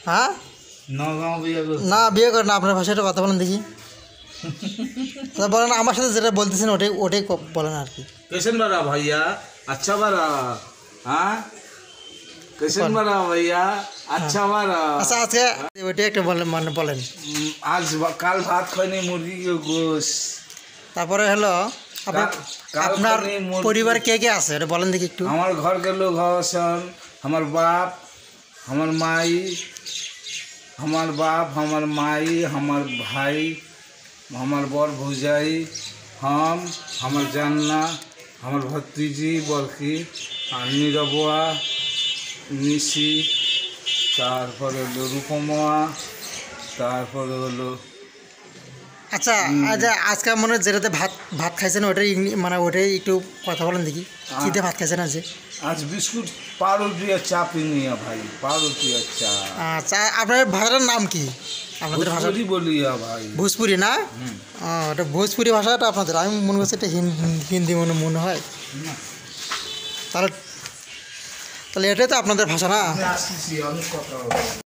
হ্যাঁ না বিয়ে করেন না, আপনার ভাষাটা কথা বলেন দেখি। বলেন আমার সাথে যেটা বলতেছেন ওটাই ওটাই বলেন আর কি। कैसन बना भैया अच्छा बना हाँ कैसन बना भैया अच्छा बना। আচ্ছা আজকে ওইটাই একটা বলেন মানে বলেন। आज काल भात खाने मुर्गी के गोश्त। তারপরে হলো আপনার পরিবার কে কে আছে এটা বলেন দেখি একটু। আমার घर के लोग हसन हमार बाप हमार माई हमार बाप हमार माई हमार भाई हमार बड़ भौजाई हम हमार जान्ना हमार भतीजी बड़की नीरबुआ निशी तारपरे हलो रूपमा तारपरे हलो। আচ্ছা আচ্ছা আজকে মনে যেটাতে ভাত ভাত খাইছেন ওটাই মানে ওটাই একটু কথা বলেন দেখি কী দিয়ে ভাত খাইছেন আজকে। आज बिस्कुट पाउरुटी और चा पीनी है भाई पाउरुटी और चा। আচ্ছা আপনার ভাষাটার নাম কি? আপনাদের ভাষা भोजपुरी बोली है भाई ভোজপুরি না? ওটা ভোজপুরি ভাষাটা আপনাদের, আমি মনে করছি এটা হিন্দি মনে হয়। তাহলে তাহলে এটাই তো আপনাদের ভাষা না? আসছি অনেক কথা হবে।